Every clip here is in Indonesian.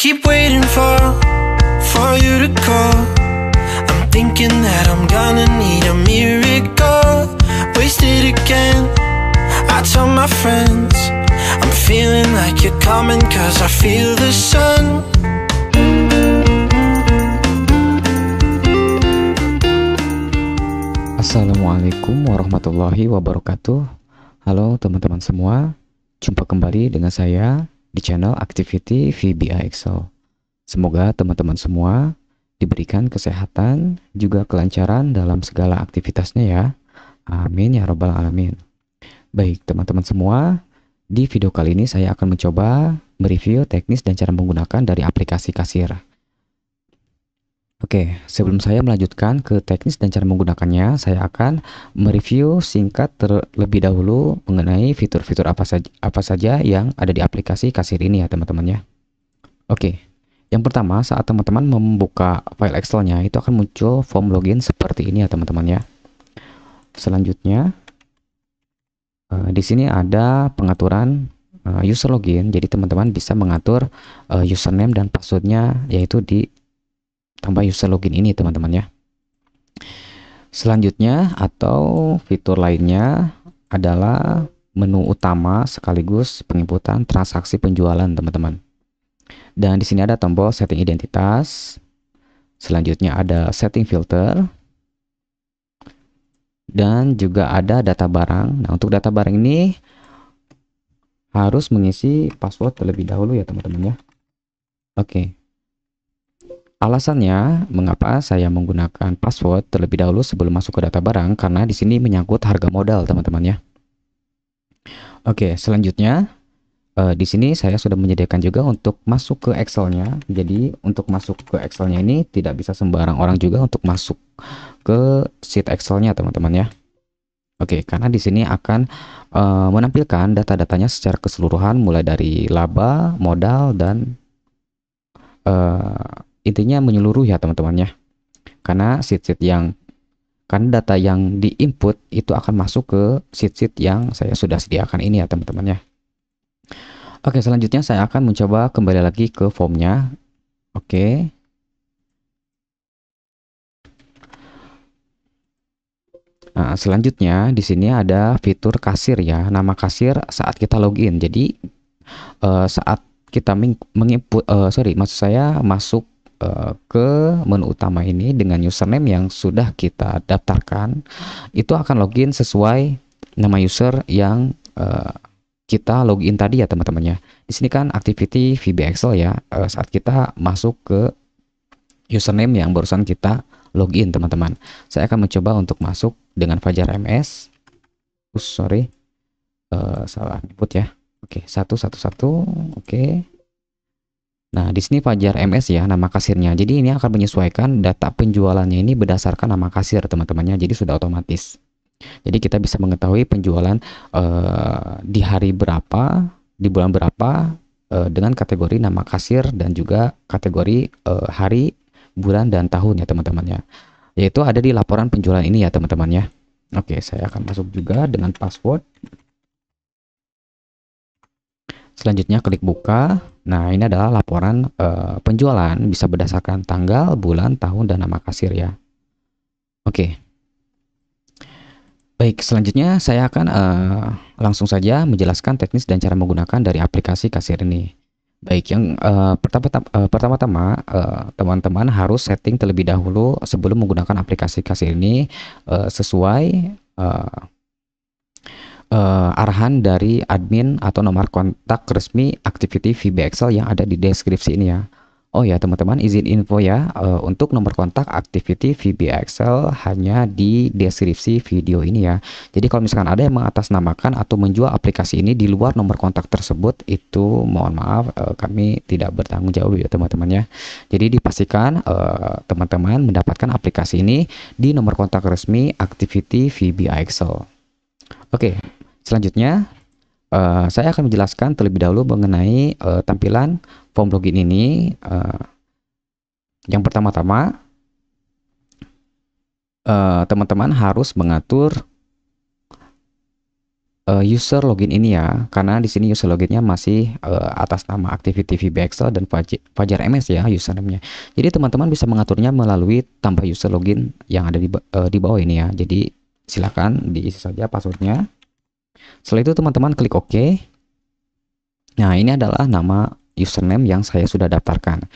keep waiting for you to call. I'm thinking that I'm gonna need a miracle. Wasted again. I tell my friends I'm feeling like you're coming, cause I feel the sun. Assalamualaikum warahmatullahi wabarakatuh. Halo teman-teman semua, jumpa kembali dengan saya di channel Activity VBA Excel. Semoga teman-teman semua diberikan kesehatan juga kelancaran dalam segala aktivitasnya ya. Amin ya robbal alamin. Baik teman-teman semua, di video kali ini saya akan mencoba mereview teknis dan cara menggunakan dari aplikasi kasir. Oke, sebelum saya melanjutkan ke teknis dan cara menggunakannya, saya akan mereview singkat terlebih dahulu mengenai fitur-fitur apa saja yang ada di aplikasi kasir ini ya teman-teman ya. Oke, yang pertama saat teman-teman membuka file Excel-nya itu akan muncul form login seperti ini ya teman-teman ya. Selanjutnya di sini ada pengaturan user login, jadi teman-teman bisa mengatur username dan passwordnya yaitu di tambah user login ini teman-teman ya. Selanjutnya atau fitur lainnya adalah menu utama sekaligus penginputan transaksi penjualan teman-teman. Dan di sini ada tombol setting identitas. Selanjutnya ada setting filter. Dan juga ada data barang. Nah, untuk data barang ini harus mengisi password terlebih dahulu ya teman-teman ya. Oke. Alasannya mengapa saya menggunakan password terlebih dahulu sebelum masuk ke data barang, karena di sini menyangkut harga modal teman-teman ya. Oke, selanjutnya di sini saya sudah menyediakan juga untuk masuk ke Excel-nya. Jadi untuk masuk ke Excel-nya ini tidak bisa sembarang orang juga untuk masuk ke sheet Excel-nya teman-teman ya. Oke, karena di sini akan menampilkan data-datanya secara keseluruhan mulai dari laba, modal dan intinya menyeluruh ya teman-teman ya. Karena data yang diinput itu akan masuk ke sheet yang saya sudah sediakan ini ya teman-teman ya. Oke, selanjutnya saya akan mencoba kembali lagi ke formnya. Oke. Nah, selanjutnya di sini ada fitur kasir ya, nama kasir saat kita login. Jadi saat kita masuk ke menu utama ini dengan username yang sudah kita daftarkan, itu akan login sesuai nama user yang kita login tadi ya teman-teman ya. Di sini kan Activity VBA Excel ya, saat kita masuk ke username yang barusan kita login teman-teman. Saya akan mencoba untuk masuk dengan Fajar MS. Salah input ya. Oke, 111. Oke. Nah, di sini Fajar MS ya nama kasirnya. Jadi ini akan menyesuaikan data penjualannya ini berdasarkan nama kasir teman-temannya. Jadi sudah otomatis. Jadi kita bisa mengetahui penjualan di hari berapa, di bulan berapa dengan kategori nama kasir dan juga kategori hari, bulan dan tahun ya teman-temannya. Yaitu ada di laporan penjualan ini ya teman-teman ya. Oke, saya akan masuk juga dengan password. Selanjutnya klik buka. Nah, ini adalah laporan penjualan, bisa berdasarkan tanggal, bulan, tahun dan nama kasir ya. Oke. Baik, selanjutnya saya akan langsung saja menjelaskan teknis dan cara menggunakan dari aplikasi kasir ini. Baik, yang pertama-tama teman-teman harus setting terlebih dahulu sebelum menggunakan aplikasi kasir ini sesuai arahan dari admin atau nomor kontak resmi Activity VBA Excel yang ada di deskripsi ini ya. Oh ya teman-teman, izin info ya, untuk nomor kontak Activity VBA Excel hanya di deskripsi video ini ya. Jadi kalau misalkan ada yang mengatasnamakan atau menjual aplikasi ini di luar nomor kontak tersebut, itu mohon maaf kami tidak bertanggung jawab ya teman-teman ya. Jadi dipastikan teman-teman mendapatkan aplikasi ini di nomor kontak resmi Activity VBA Excel. Oke, selanjutnya saya akan menjelaskan terlebih dahulu mengenai tampilan form login ini. Yang pertama-tama teman-teman harus mengatur user login ini ya, karena di sini user loginnya masih atas nama Activity VBXL dan Fajar MS ya username-nya. Jadi teman-teman bisa mengaturnya melalui tambah user login yang ada di bawah ini ya. Jadi silakan diisi saja passwordnya. Setelah itu teman-teman klik OK. Nah, ini adalah nama username yang saya sudah daftarkan.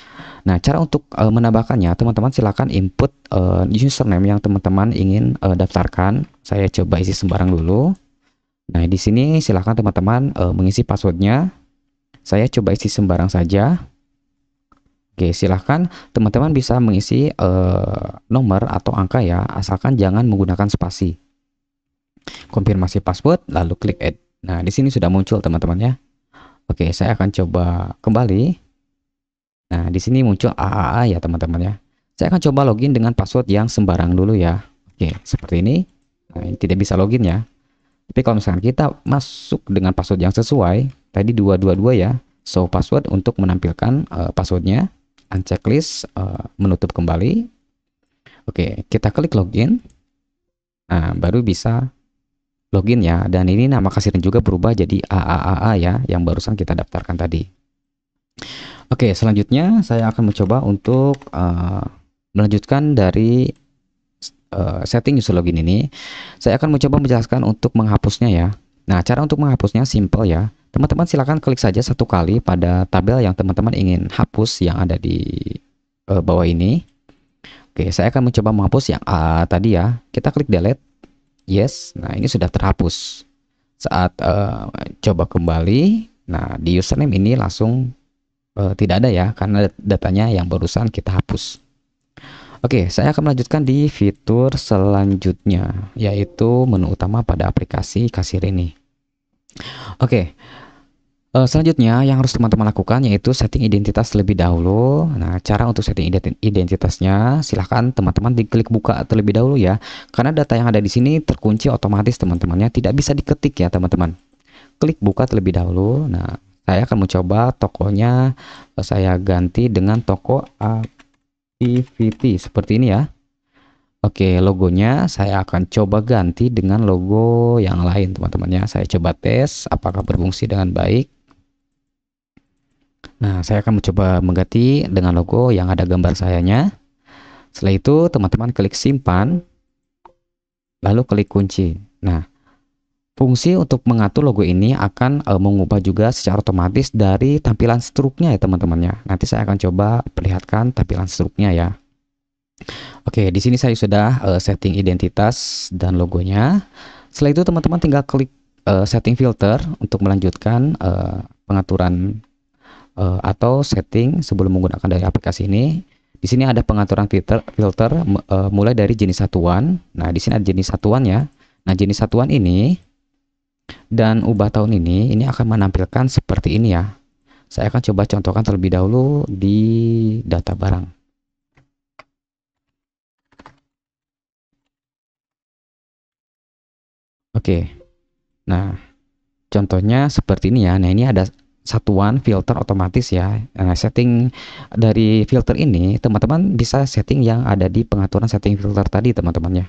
Nah, cara untuk menambahkannya, teman-teman silakan input username yang teman-teman ingin daftarkan. Saya coba isi sembarang dulu. Nah, di sini silakan teman-teman mengisi passwordnya. Saya coba isi sembarang saja. Oke, silahkan teman-teman bisa mengisi nomor atau angka ya, asalkan jangan menggunakan spasi. Konfirmasi password, lalu klik add. Nah, di sini sudah muncul teman-teman ya. Oke, saya akan coba kembali. Nah, di sini muncul AAA ya teman-teman ya. Saya akan coba login dengan password yang sembarang dulu ya. Oke, seperti ini. Nah, ini tidak bisa login ya. Tapi kalau misalkan kita masuk dengan password yang sesuai, tadi 222 ya. Show password untuk menampilkan passwordnya. Unchecklist, menutup kembali. Oke, kita klik login. Nah, baru bisa login ya. Dan ini nama kasirnya juga berubah jadi AAAA ya, yang barusan kita daftarkan tadi. Oke, selanjutnya saya akan mencoba untuk melanjutkan dari setting user login ini. Saya akan mencoba menjelaskan untuk menghapusnya ya. Nah, cara untuk menghapusnya simple ya. Teman-teman silakan klik saja satu kali pada tabel yang teman-teman ingin hapus yang ada di bawah ini. Oke, saya akan mencoba menghapus yang A tadi ya. Kita klik delete. Yes, nah ini sudah terhapus. Saat coba kembali, nah di username ini langsung tidak ada ya, karena datanya yang barusan kita hapus. Oke, saya akan melanjutkan di fitur selanjutnya, yaitu menu utama pada aplikasi kasir ini. Oke, selanjutnya yang harus teman-teman lakukan yaitu setting identitas terlebih dahulu. Nah, cara untuk setting identitasnya, silahkan teman-teman diklik buka terlebih dahulu ya, karena data yang ada di sini terkunci otomatis teman-temannya, tidak bisa diketik ya teman-teman. Klik buka terlebih dahulu. Nah, saya akan mencoba tokonya saya ganti dengan toko Activity seperti ini ya. Oke, logonya saya akan coba ganti dengan logo yang lain teman-teman ya. Saya coba tes apakah berfungsi dengan baik. Nah, saya akan mencoba mengganti dengan logo yang ada gambar sayanya. Setelah itu teman-teman klik simpan, lalu klik kunci. Nah, fungsi untuk mengatur logo ini akan mengubah juga secara otomatis dari tampilan struknya ya teman-teman ya. Nanti saya akan coba perlihatkan tampilan struknya ya. Oke, di sini saya sudah setting identitas dan logonya. Setelah itu teman-teman tinggal klik setting filter untuk melanjutkan pengaturan atau setting sebelum menggunakan dari aplikasi ini. Di sini ada pengaturan filter mulai dari jenis satuan. Nah, di sini ada jenis satuan ya. Nah, jenis satuan ini dan ubah tahun ini akan menampilkan seperti ini ya. Saya akan coba contohkan terlebih dahulu di data barang. Oke. Nah, contohnya seperti ini ya. Nah, ini ada satuan filter otomatis ya. Nah, setting dari filter ini teman-teman bisa setting yang ada di pengaturan setting filter tadi teman-teman ya.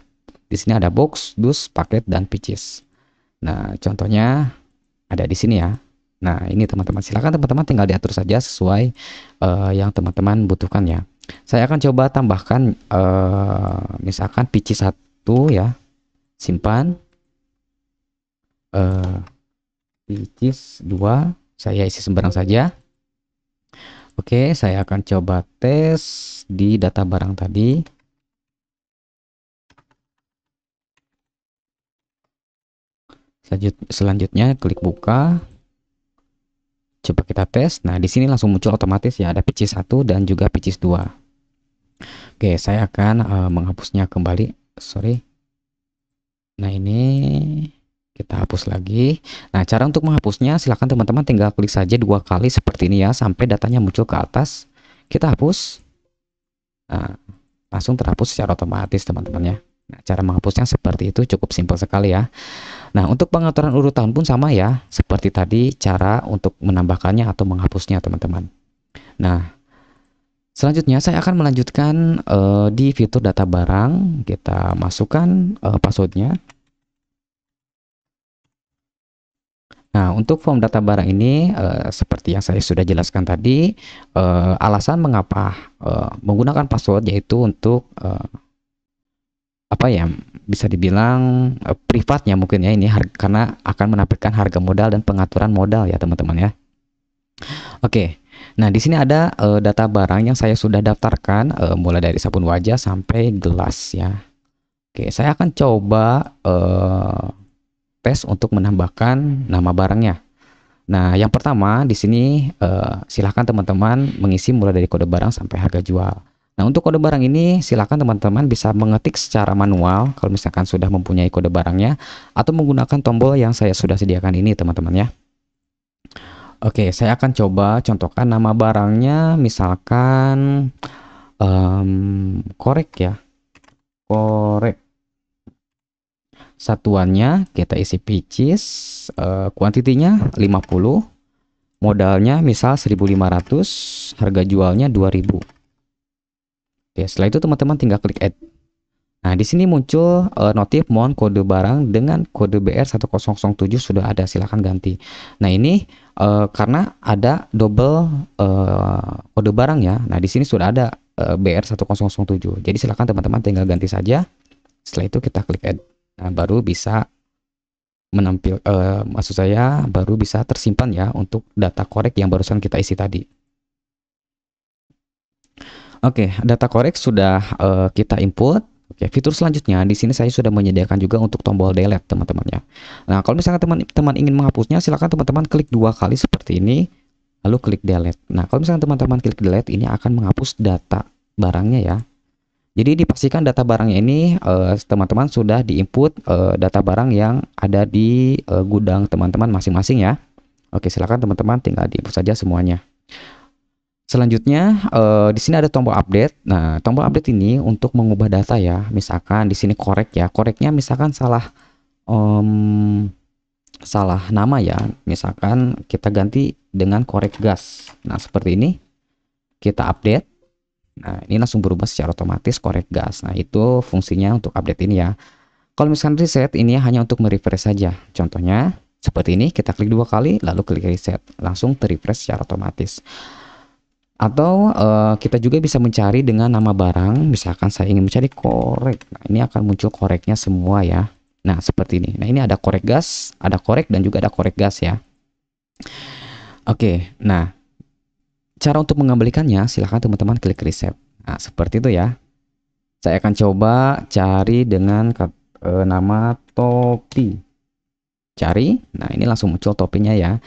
Di sini ada box, dus, paket, dan pitches. Nah, contohnya ada di sini ya. Nah, ini teman-teman silakan teman-teman tinggal diatur saja sesuai yang teman-teman butuhkan ya. Saya akan coba tambahkan misalkan pitches 1 ya. Simpan. Pitches 2 saya isi sembarang saja. Oke, saya akan coba tes di data barang tadi. Selanjutnya klik buka. Coba kita tes. Nah, di sini langsung muncul otomatis ya, ada pitches 1 dan juga pitches 2. Oke, saya akan menghapusnya kembali. Sorry. Nah, ini kita hapus lagi. Nah, cara untuk menghapusnya silahkan teman-teman tinggal klik saja 2 kali seperti ini ya, sampai datanya muncul ke atas. Kita hapus. Nah, langsung terhapus secara otomatis teman-teman ya. Nah, cara menghapusnya seperti itu, cukup simpel sekali ya. Nah, untuk pengaturan urutan pun sama ya, seperti tadi cara untuk menambahkannya atau menghapusnya teman-teman. Nah, selanjutnya saya akan melanjutkan di fitur data barang. Kita masukkan passwordnya. Nah, untuk form data barang ini seperti yang saya sudah jelaskan tadi, alasan mengapa menggunakan password yaitu untuk apa ya, bisa dibilang privatnya mungkin ya ini karena akan menampilkan harga modal dan pengaturan modal ya teman-teman ya. Oke. Nah, di sini ada data barang yang saya sudah daftarkan mulai dari sabun wajah sampai gelas ya. Oke, saya akan coba tes untuk menambahkan nama barangnya. Nah, yang pertama di sini silahkan teman-teman mengisi mulai dari kode barang sampai harga jual. Nah, untuk kode barang ini silahkan teman-teman bisa mengetik secara manual kalau misalkan sudah mempunyai kode barangnya atau menggunakan tombol yang saya sudah sediakan ini teman-teman ya. Oke, saya akan coba contohkan nama barangnya misalkan korek ya. Korek. Satuannya kita isi pieces, kuantitinya 50, modalnya misal 1.500, harga jualnya 2.000. Oke, setelah itu teman-teman tinggal klik add. Nah, di sini muncul notif mohon kode barang dengan kode BR1007 sudah ada, silahkan ganti. Nah, ini karena ada double kode barang ya. Nah, di sini sudah ada BR1007. Jadi silahkan teman-teman tinggal ganti saja. Setelah itu kita klik add. Nah, baru bisa maksud saya baru bisa tersimpan ya untuk data korek yang barusan kita isi tadi. Oke, data korek sudah kita input. Oke, fitur selanjutnya di sini saya sudah menyediakan juga untuk tombol delete teman-teman ya. Nah, kalau misalnya teman-teman ingin menghapusnya, silakan teman-teman klik 2 kali seperti ini, lalu klik delete. Nah, kalau misalnya teman-teman klik delete, ini akan menghapus data barangnya ya. Jadi dipastikan data barangnya ini teman-teman sudah diinput data barang yang ada di gudang teman-teman masing-masing ya. Oke, silakan teman-teman tinggal diinput saja semuanya. Selanjutnya di sini ada tombol update. Nah, tombol update ini untuk mengubah data ya. Misalkan di sini korek ya. Koreknya misalkan salah salah nama ya. Misalkan kita ganti dengan korek gas. Nah, seperti ini. Kita update. Nah, ini langsung berubah secara otomatis korek gas. Nah, itu fungsinya untuk update ini ya. Kalau misalkan reset, ini hanya untuk merefresh saja. Contohnya, seperti ini, kita klik 2 kali, lalu klik reset. Langsung terrefresh secara otomatis. Atau kita juga bisa mencari dengan nama barang. Misalkan saya ingin mencari korek. Nah, ini akan muncul koreknya semua ya. Nah, seperti ini. Nah, ini ada korek gas, ada korek, dan juga ada korek gas ya. Oke, nah. Cara untuk mengembalikannya, silahkan teman-teman klik reset. Nah, seperti itu ya. Saya akan coba cari dengan nama topi. Cari, nah ini langsung muncul topinya ya.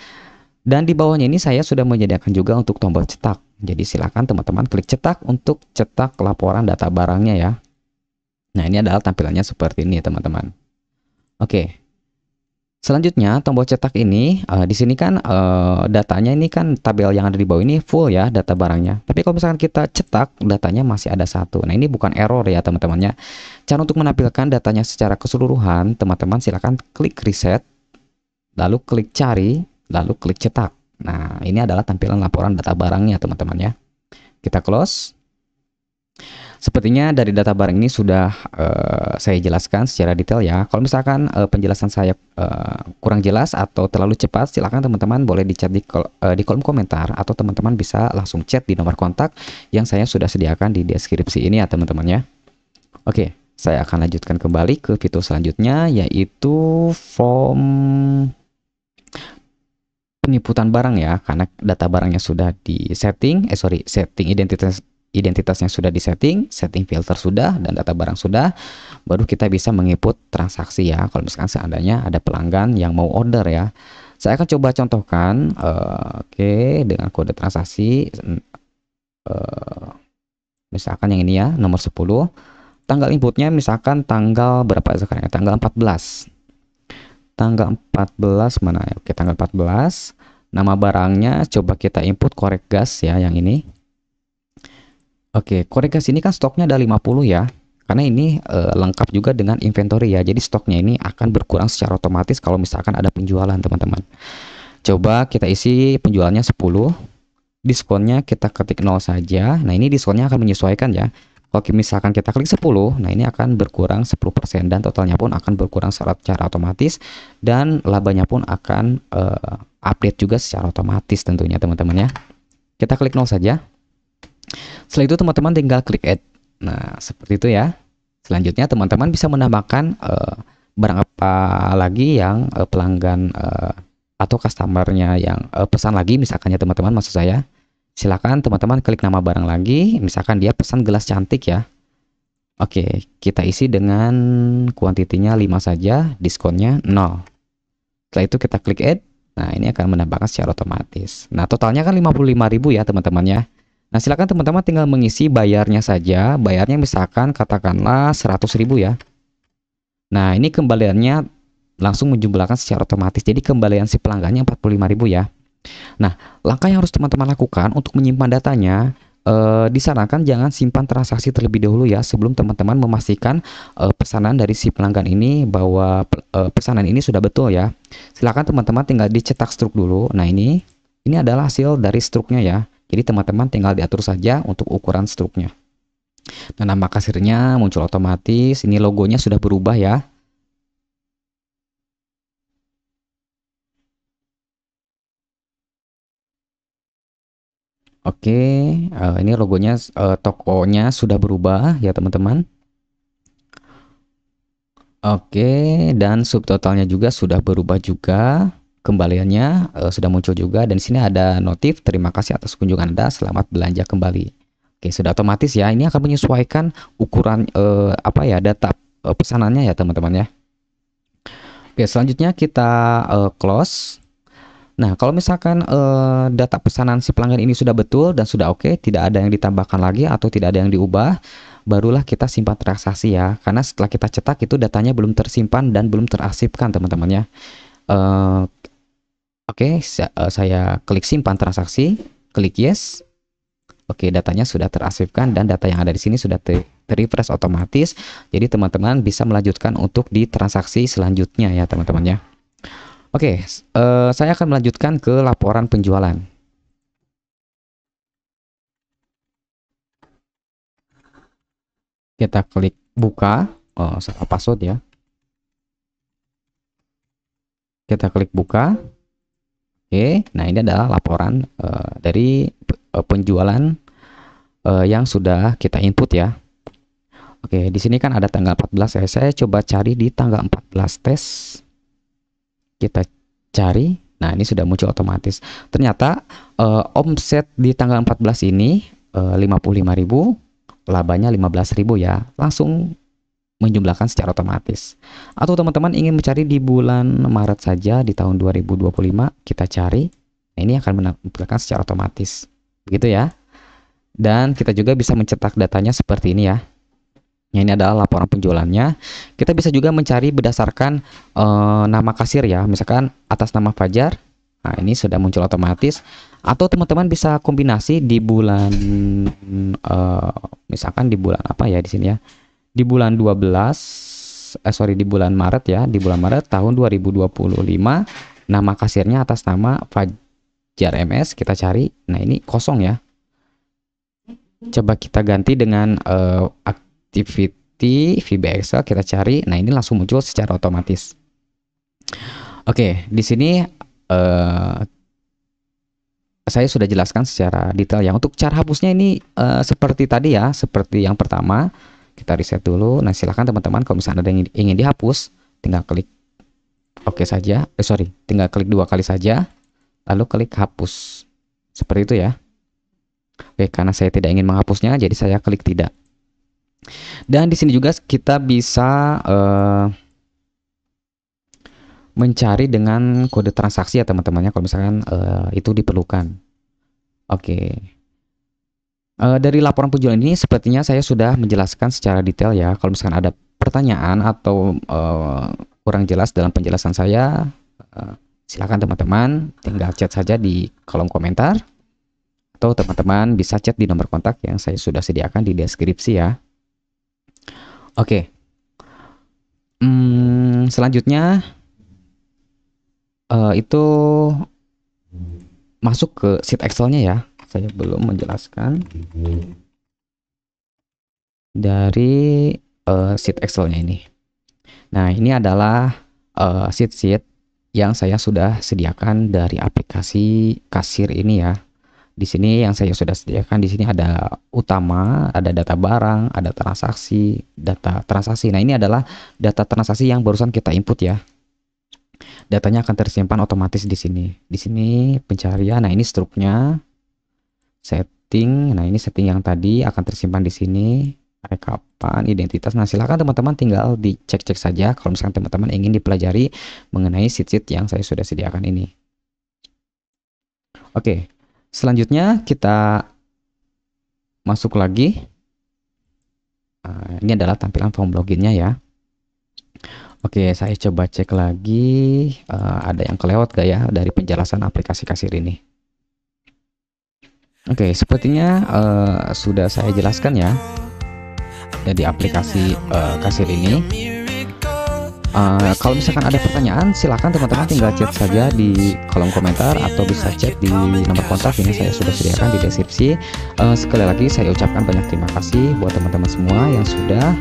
Dan di bawahnya ini saya sudah menyediakan juga untuk tombol cetak. Jadi silahkan teman-teman klik cetak untuk cetak laporan data barangnya ya. Nah, ini adalah tampilannya seperti ini teman-teman. Oke. Selanjutnya tombol cetak ini di sini kan datanya ini kan tabel yang ada di bawah ini full ya data barangnya. Tapi kalau misalkan kita cetak datanya masih ada 1. Nah, ini bukan error ya teman-temannya. Cara untuk menampilkan datanya secara keseluruhan, teman-teman silakan klik reset, lalu klik cari, lalu klik cetak. Nah, ini adalah tampilan laporan data barangnya teman-teman ya. Kita close. Sepertinya dari data barang ini sudah saya jelaskan secara detail ya. Kalau misalkan penjelasan saya kurang jelas atau terlalu cepat, silakan teman-teman boleh di-chat di kolom komentar atau teman-teman bisa langsung chat di nomor kontak yang saya sudah sediakan di deskripsi ini ya teman-teman ya. Oke, saya akan lanjutkan kembali ke fitur selanjutnya yaitu form penginputan barang ya, karena data barangnya sudah di setting, setting identitasnya sudah disetting, setting filter sudah, dan data barang sudah, baru kita bisa menginput transaksi ya. Kalau misalkan seandainya ada pelanggan yang mau order ya, saya akan coba contohkan, oke, dengan kode transaksi, misalkan yang ini ya, nomor 10, tanggal inputnya misalkan tanggal berapa sekarang ya, tanggal 14. Tanggal 14 mana ya? Oke, tanggal 14. Nama barangnya coba kita input korek gas ya, yang ini. Oke, korek gas ini kan stoknya ada 50 ya. Karena ini lengkap juga dengan inventory ya. Jadi stoknya ini akan berkurang secara otomatis kalau misalkan ada penjualan, teman-teman. Coba kita isi penjualnya 10. Diskonnya kita ketik 0 saja. Nah, ini diskonnya akan menyesuaikan ya. Kalau misalkan kita klik 10, nah ini akan berkurang 10% dan totalnya pun akan berkurang secara otomatis dan labanya pun akan update juga secara otomatis tentunya teman-teman ya. Kita klik 0 saja. Setelah itu teman-teman tinggal klik add. Nah, seperti itu ya. Selanjutnya teman-teman bisa menambahkan barang apa lagi yang pelanggan atau customernya yang pesan lagi, misalkan ya teman-teman, maksud saya. Silakan teman-teman klik nama barang lagi, misalkan dia pesan gelas cantik ya. Oke, kita isi dengan kuantitinya 5 saja, diskonnya 0. Setelah itu kita klik add. Nah, ini akan menambahkan secara otomatis. Nah, totalnya kan 55.000 ya teman-teman ya. Nah, silakan teman-teman tinggal mengisi bayarnya saja. Bayarnya misalkan katakanlah 100.000 ya. Nah, ini kembaliannya langsung menjumlahkan secara otomatis. Jadi kembalian si pelanggannya 45.000 ya. Nah, langkah yang harus teman-teman lakukan untuk menyimpan datanya, disarankan jangan simpan transaksi terlebih dahulu ya, sebelum teman-teman memastikan pesanan dari si pelanggan ini bahwa pesanan ini sudah betul ya. Silakan teman-teman tinggal dicetak struk dulu. Nah, ini adalah hasil dari struknya ya. Jadi teman-teman tinggal diatur saja untuk ukuran struknya. Nah, nama kasirnya muncul otomatis. Ini logonya sudah berubah ya. Oke, ini logonya tokonya sudah berubah ya teman-teman. Oke, dan subtotalnya juga sudah berubah juga. Kembaliannya sudah muncul juga, dan di sini ada notif terima kasih atas kunjungan Anda, selamat belanja kembali. Oke, sudah otomatis ya. Ini akan menyesuaikan ukuran apa ya, data pesanannya ya teman-teman ya. Oke, selanjutnya kita close. Nah, kalau misalkan data pesanan si pelanggan ini sudah betul dan sudah oke, tidak ada yang ditambahkan lagi atau tidak ada yang diubah, barulah kita simpan transaksi ya. Karena setelah kita cetak itu datanya belum tersimpan dan belum terarsipkan teman-teman ya. Oke, saya klik simpan transaksi, klik yes. Oke, datanya sudah terarsipkan dan data yang ada di sini sudah refresh otomatis. Jadi teman-teman bisa melanjutkan untuk di transaksi selanjutnya ya teman-teman ya. Oke, saya akan melanjutkan ke laporan penjualan. Kita klik buka. Oh, salah password ya. Kita klik buka. Oke, nah ini adalah laporan dari penjualan yang sudah kita input ya. Oke, di sini kan ada tanggal 14 ya. Saya coba cari di tanggal 14 tes. Kita cari. Nah, ini sudah muncul otomatis. Ternyata omset di tanggal 14 ini 55.000, labanya 15.000 ya. Langsung menjumlahkan secara otomatis. Atau teman-teman ingin mencari di bulan Maret saja di tahun 2025, kita cari. Nah, ini akan menambahkan secara otomatis. Begitu ya. Dan kita juga bisa mencetak datanya seperti ini ya. Ini adalah laporan penjualannya. Kita bisa juga mencari berdasarkan nama kasir ya. Misalkan atas nama Fajar. Nah, ini sudah muncul otomatis. Atau teman-teman bisa kombinasi di bulan misalkan di bulan apa ya di sini ya. Di bulan 12 di bulan Maret ya. Di bulan Maret tahun 2025, nama kasirnya atas nama Fajar MS, kita cari. Nah, ini kosong ya. Coba kita ganti dengan activity VB Excel, kita cari. Nah, ini langsung muncul secara otomatis. Oke, di sini saya sudah jelaskan secara detail ya. Untuk cara hapusnya ini seperti tadi ya, seperti yang pertama. Kita reset dulu. Nah, silahkan teman-teman kalau misalnya ada yang ingin dihapus, tinggal klik oke saja. Tinggal klik 2 kali saja, lalu klik hapus. Seperti itu ya. Oke, karena saya tidak ingin menghapusnya, jadi saya klik tidak. Dan di sini juga kita bisa mencari dengan kode transaksi ya teman-teman ya, kalau misalkan itu diperlukan. Oke. Dari laporan penjualan ini sepertinya saya sudah menjelaskan secara detail ya. Kalau misalkan ada pertanyaan atau kurang jelas dalam penjelasan saya, silakan teman-teman tinggal chat saja di kolom komentar, atau teman-teman bisa chat di nomor kontak yang saya sudah sediakan di deskripsi ya. Oke. Selanjutnya itu masuk ke sheet Excel-nya ya. Saya belum menjelaskan. dari sheet Excel-nya ini. Nah, ini adalah sheet yang saya sudah sediakan dari aplikasi kasir ini ya. Di sini yang saya sudah sediakan, di sini ada utama, ada data barang, ada transaksi, data transaksi. Nah, ini adalah data transaksi yang barusan kita input ya. Datanya akan tersimpan otomatis di sini. Di sini pencarian. Nah, ini struknya, setting. Nah, ini setting yang tadi akan tersimpan di sini. Rekapan, identitas. Nah, silakan teman-teman tinggal dicek-cek saja kalau misalkan teman-teman ingin dipelajari mengenai sheet yang saya sudah sediakan ini. Oke, selanjutnya kita masuk lagi. Ini adalah tampilan form loginnya ya. Oke, saya coba cek lagi ada yang kelewat gak ya dari penjelasan aplikasi kasir ini. Oke, sepertinya sudah saya jelaskan ya di aplikasi kasir ini. Kalau misalkan ada pertanyaan, silahkan teman-teman tinggal chat saja di kolom komentar atau bisa chat di nomor kontak ini saya sudah sediakan di deskripsi. Sekali lagi saya ucapkan banyak terima kasih buat teman-teman semua yang sudah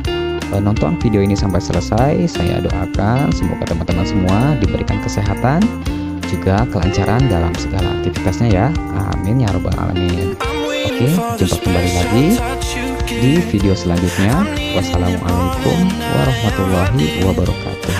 nonton video ini sampai selesai. Saya doakan semoga teman-teman semua diberikan kesehatan, juga kelancaran dalam segala aktivitasnya ya. Amin ya robbal alamin. Oke, jumpa kembali lagi di video selanjutnya. Wassalamualaikum warahmatullahi wabarakatuh.